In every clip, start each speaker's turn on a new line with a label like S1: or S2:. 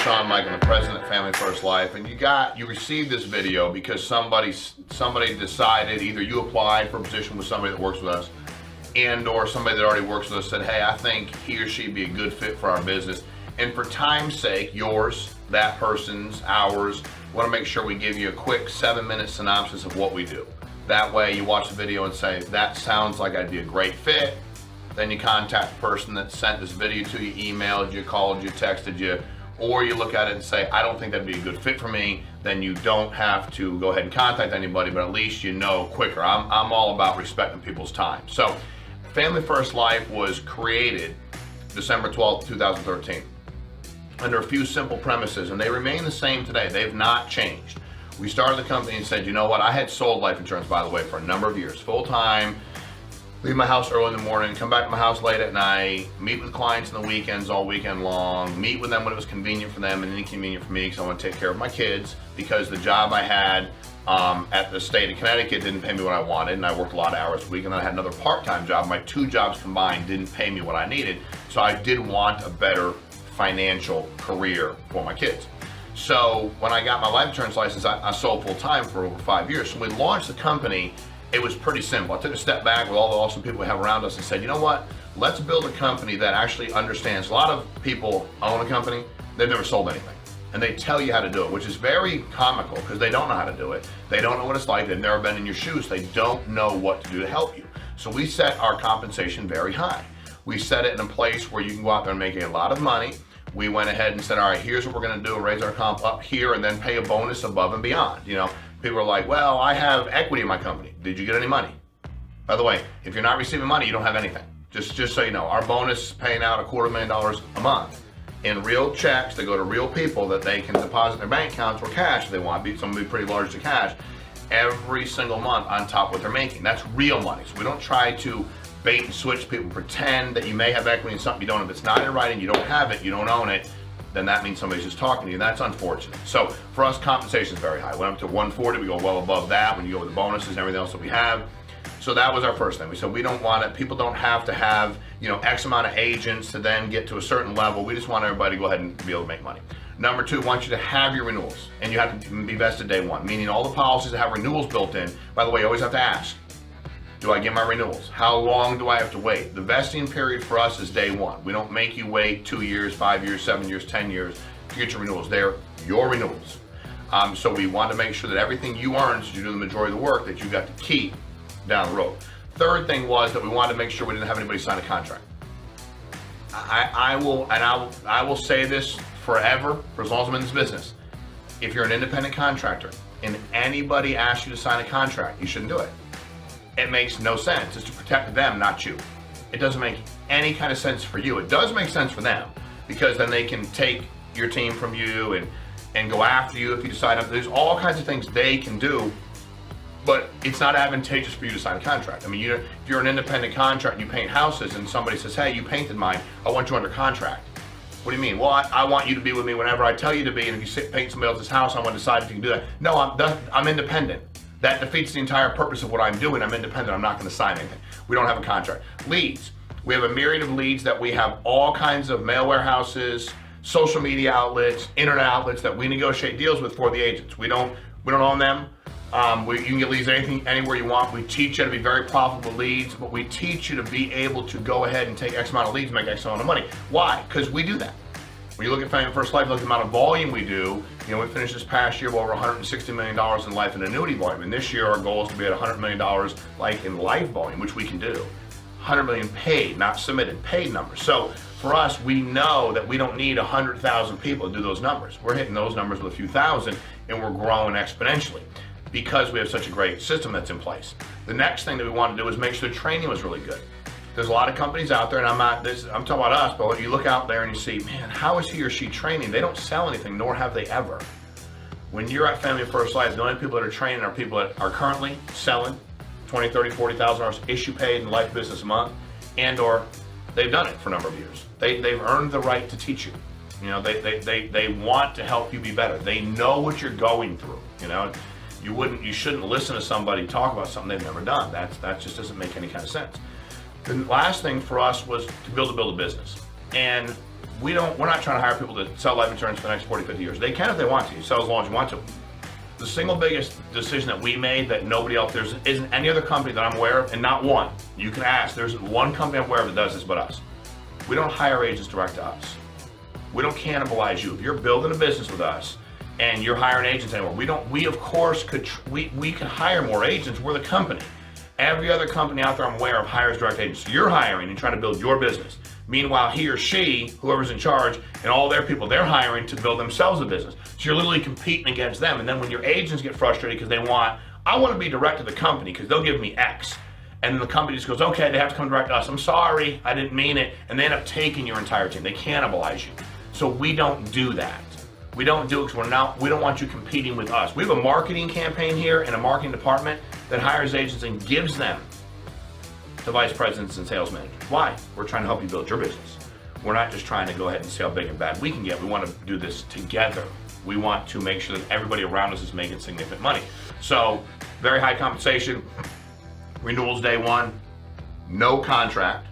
S1: Sean Michael, the president of Family First Life, and you received this video because somebody decided, either you applied for a position with somebody that works with us, and or somebody that already works with us said, hey, I think he or she'd be a good fit for our business. And for time's sake, yours, that person's, ours, we want to make sure we give you a quick 7-minute synopsis of what we do. That way you watch the video and say, that sounds like I'd be a great fit. Then you contact the person that sent this video to you, emailed you, called you, texted you, or you look at it and say, I don't think that'd be a good fit for me. Then you don't have to go ahead and contact anybody, but at least you know quicker. I'm all about respecting people's time. So Family First Life was created December 12th, 2013, under a few simple premises, and they remain the same today. They've not changed. We started the company and said, you know what, I had sold life insurance, by the way, for a number of years, full time. Leave my house early in the morning, come back to my house late at night, meet with clients on the weekends all weekend long, meet with them when it was convenient for them and inconvenient for me because I want to take care of my kids, because the job I had at the state of Connecticut didn't pay me what I wanted, and I worked a lot of hours a week, and then I had another part-time job. My 2 jobs combined didn't pay me what I needed, so I did want a better financial career for my kids. So when I got my life insurance license, I sold full-time for over 5 years. So when we launched the company, it was pretty simple. I took a step back with all the awesome people we have around us and said, you know what, let's build a company that actually understands. A lot of people own a company, they've never sold anything. And they tell you how to do it, which is very comical because they don't know how to do it. They don't know what it's like. They've never been in your shoes. They don't know what to do to help you. So we set our compensation very high. We set it in a place where you can go out there and make a lot of money. We went ahead and said, all right, here's what we're going to do, raise our comp up here and then pay a bonus above and beyond. You know, people are like, well, I have equity in my company. Did you get any money? By the way, if you're not receiving money, you don't have anything. Just so you know, our bonus is paying out $250,000 a month in real checks that go to real people that they can deposit in their bank accounts or cash if they want. Some will be pretty large to cash every single month on top of what they're making. That's real money. So we don't try to bait and switch people, pretend that you may have equity in something you don't. If it's not in writing, you don't have it, you don't own it, then that means somebody's just talking to you, and that's unfortunate. So for us, compensation is very high. Went up to 140, we go well above that when you go with the bonuses and everything else that we have. So that was our first thing. We said we don't want it, people don't have to have, you know, X amount of agents to then get to a certain level. We just want everybody to go ahead and be able to make money. Number 2, we want you to have your renewals, and you have to be vested day 1, meaning all the policies that have renewals built in. By the way, you always have to ask, do I get my renewals? How long do I have to wait? The vesting period for us is day 1. We don't make you wait 2 years, 5 years, 7 years, 10 years to get your renewals. They're your renewals. So we want to make sure that everything you earn, so you do the majority of the work, that you got to keep down the road. Third thing was that we wanted to make sure we didn't have anybody sign a contract. I will say this forever, for as long as I'm in this business. If you're an independent contractor and anybody asks you to sign a contract, you shouldn't do it. It makes no sense. It's to protect them, not you. It doesn't make any kind of sense for you. It does make sense for them, because then they can take your team from you and go after you if you decide. There's all kinds of things they can do, but it's not advantageous for you to sign a contract. I mean, if you're an independent contractor and you paint houses and somebody says, hey, you painted mine, I want you under contract. What do you mean? Well, I want you to be with me whenever I tell you to be, and if you paint somebody else's house, I want to decide if you can do that. No, I'm independent. That defeats the entire purpose of what I'm doing. I'm independent. I'm not going to sign anything. We don't have a contract. Leads. We have a myriad of leads that we have all kinds of mail warehouses, social media outlets, internet outlets that we negotiate deals with for the agents. We don't own them. You can get leads anywhere you want. We teach you to be very profitable leads, but we teach you to be able to go ahead and take X amount of leads, make X amount of money. Why? Because we do that. When you look at Family First Life, look at the amount of volume we do. You know, we finished this past year with over $160 million in life and annuity volume. And this year, our goal is to be at $100 million like in life volume, which we can do. 100 million paid, not submitted, paid numbers. So for us, we know that we don't need 100,000 people to do those numbers. We're hitting those numbers with a few thousand, and we're growing exponentially because we have such a great system that's in place. The next thing that we want to do is make sure the training was really good. There's a lot of companies out there, and I'm talking about us, but when you look out there and you see, man, how is he or she training? They don't sell anything, nor have they ever. When you're at Family First Life, the only people that are training are people that are currently selling $20,000, $30,000, $40,000 issue paid in life business a month, and or they've done it for a number of years. They've earned the right to teach you. You know, they want to help you be better. They know what you're going through. You know, you shouldn't listen to somebody talk about something they've never done. That just doesn't make any kind of sense. The last thing for us was to build a business. And we're not trying to hire people to sell life insurance for the next 40, 50 years. They can if they want to. You sell as long as you want to. The single biggest decision that we made that nobody else, there isn't any other company that I'm aware of, and not one. You can ask, there's one company I'm aware of that does this but us. We don't hire agents direct to us. We don't cannibalize you. If you're building a business with us and you're hiring agents anymore, we of course could, we can hire more agents. We're the company. Every other company out there I'm aware of hires direct agents. You're hiring and trying to build your business. Meanwhile, he or she, whoever's in charge, and all their people, they're hiring to build themselves a business. So you're literally competing against them. And then when your agents get frustrated because I want to be direct to the company because they'll give me X. And then the company just goes, okay, they have to come direct to us. I'm sorry, I didn't mean it. And they end up taking your entire team. They cannibalize you. So we don't do that. We don't do it because we don't want you competing with us. We have a marketing campaign here and a marketing department that hires agents and gives them to vice presidents and sales managers. Why? We're trying to help you build your business. We're not just trying to go ahead and see how big and bad we can get. We want to do this together. We want to make sure that everybody around us is making significant money. So, very high compensation, renewals day one, no contract,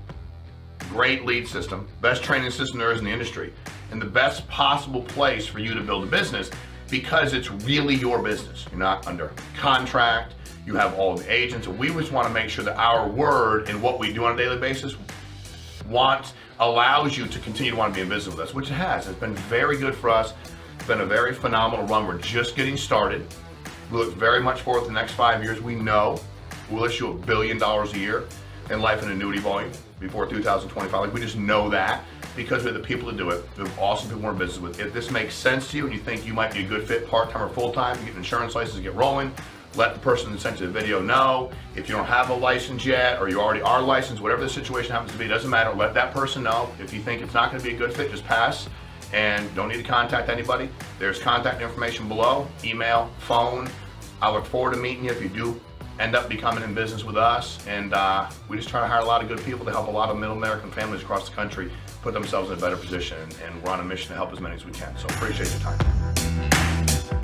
S1: great lead system, best training system there is in the industry, and the best possible place for you to build a business because it's really your business. You're not under contract. You have all the agents, and we just want to make sure that our word and what we do on a daily basis allows you to continue to want to be in business with us, which it has. It's been very good for us. It's been a very phenomenal run. We're just getting started. We look very much forward to the next 5 years. We know we'll issue $1 billion a year in life and annuity volume before 2025. Like, we just know that because we have the people to do it. We have awesome people we're in business with. If this makes sense to you and you think you might be a good fit part-time or full-time, you get an insurance license, get rolling, let the person that sent you the video know. If you don't have a license yet or you already are licensed, whatever the situation happens to be, doesn't matter. Let that person know. If you think it's not going to be a good fit, just pass and don't need to contact anybody. There's contact information below, email, phone. I look forward to meeting you if you do end up becoming in business with us. And we just try to hire a lot of good people to help a lot of middle American families across the country put themselves in a better position. And we're on a mission to help as many as we can. So appreciate your time.